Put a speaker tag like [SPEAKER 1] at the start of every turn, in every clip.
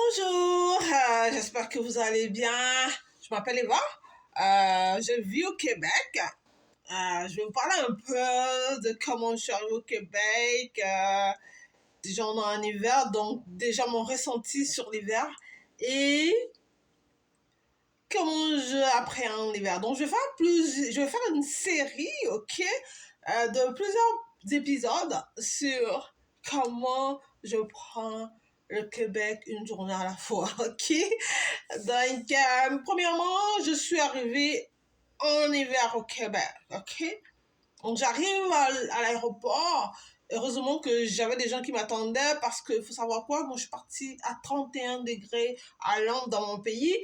[SPEAKER 1] Bonjour, j'espère que vous allez bien. Je m'appelle Eva, je vis au Québec. Je vais vous parler un peu de comment je suis arrivée au Québec. Déjà, on est en hiver, donc déjà mon ressenti sur l'hiver et comment je appréhende l'hiver. Donc, je vais faire une série, ok, de plusieurs épisodes sur comment je prends le Québec une journée à la fois, ok? Donc, premièrement, je suis arrivée en hiver au Québec, ok? Donc, j'arrive à l'aéroport. Heureusement que j'avais des gens qui m'attendaient parce qu'il faut savoir quoi, moi je suis partie à 31 degrés à Londres dans mon pays.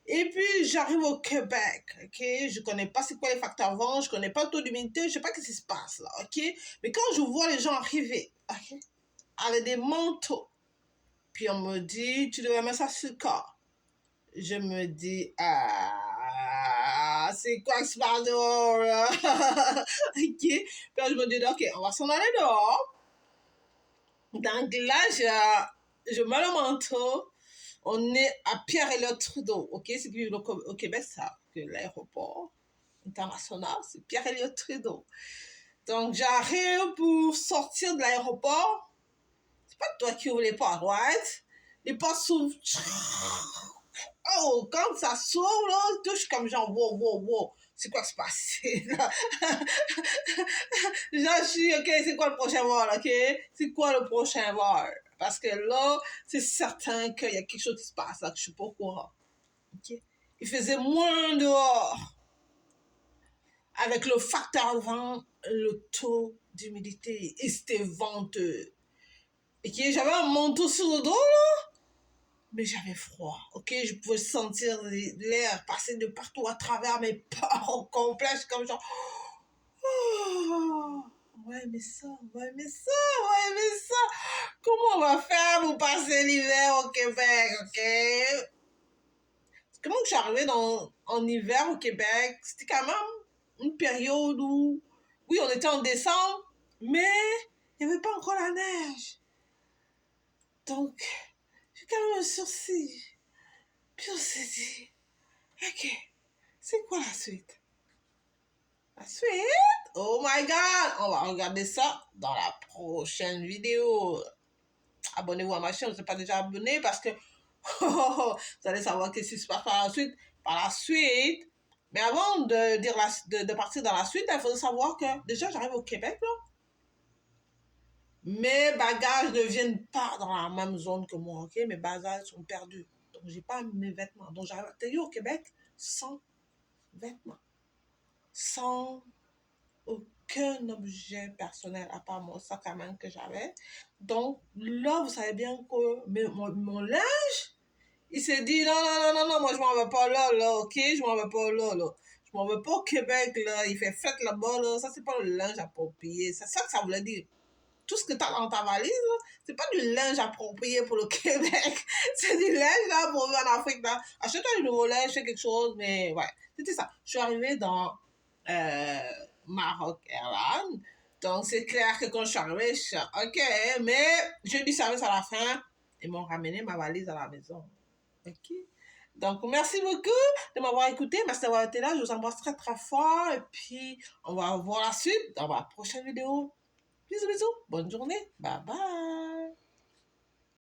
[SPEAKER 1] Et puis j'arrive au Québec, ok? Je connais pas c'est quoi les facteurs vent, je connais pas le taux d'humidité, je sais pas ce qui se passe là, ok? Mais quand je vois les gens arriver, ok? Avec des manteaux, puis on me dit, tu devrais mettre ça sur le corps. Je me dis, c'est quoi que se passe dehors là? Ok? Puis je me dis, ok, on va s'en aller dehors. Donc là, je mets le manteau. On est à Pierre-Elliott-Trudeau. Ok? Ceux qui vivent au Québec savent que l'aéroport international, c'est Pierre-Elliott-Trudeau. Donc j'arrive pour sortir de l'aéroport. C'est pas toi qui ouvres les portes, right? Les portes s'ouvrent. Oh, quand ça s'ouvre, là, touche comme genre, wow. C'est quoi qui se passe? Genre, je suis, ok, c'est quoi le prochain vol, ok? C'est quoi le prochain vol? Parce que là, c'est certain qu'il y a quelque chose qui se passe, là, que je suis pas au courant. Ok? Il faisait moins dehors. Avec le facteur vent, le taux d'humidité, et c'était venteux. Et j'avais un manteau sur le dos, là. Mais j'avais froid, ok? Je pouvais sentir l'air passer de partout à travers mes pores au complet. Je suis comme genre... Oh, ouais, mais ça. Comment on va faire pour passer l'hiver au Québec, ok? Comment je suis arrivée en hiver au Québec? C'était quand même une période où... Oui, on était en décembre, mais il n'y avait pas encore la neige. Donc, j'ai quand même un sursis. Puis on s'est dit, ok, c'est quoi la suite? La suite? Oh my God! On va regarder ça dans la prochaine vidéo. Abonnez-vous à ma chaîne, vous n'êtes pas déjà abonné parce que vous allez savoir qu'est-ce qui se passe par la suite. Par la suite. Mais avant de partir dans la suite, il faut savoir que déjà j'arrive au Québec, là. Mes bagages ne viennent pas dans la même zone que moi, ok? Mes bagages sont perdus. Donc, j'ai pas mes vêtements. Donc, j'arrive atterri au Québec sans vêtements. Sans aucun objet personnel à part mon sac à main que j'avais. Donc, là, vous savez bien que mon linge, il s'est dit, non, moi, je m'en vais pas là, ok? Je m'en vais pas là. Je m'en vais pas au Québec, là. Il fait fête là-bas, là. Ça, c'est pas le linge approprié. C'est ça que ça voulait dire. Tout ce que tu as dans ta valise, c'est pas du linge approprié pour le Québec. C'est du linge, là, pour vivre en Afrique, là. Achète-toi du nouveau linge, fais quelque chose, mais ouais. C'était ça. Je suis arrivée dans Maroc Airlines. Donc, c'est clair que quand je suis arrivée, je suis OK, mais j'ai eu du service à la fin. Ils m'ont ramené ma valise à la maison. OK? Donc, merci beaucoup de m'avoir écouté. Merci d'avoir été là. Je vous embrasse très, très fort. Et puis, on va voir la suite dans ma prochaine vidéo. Bisous. Bonne journée. Bye bye.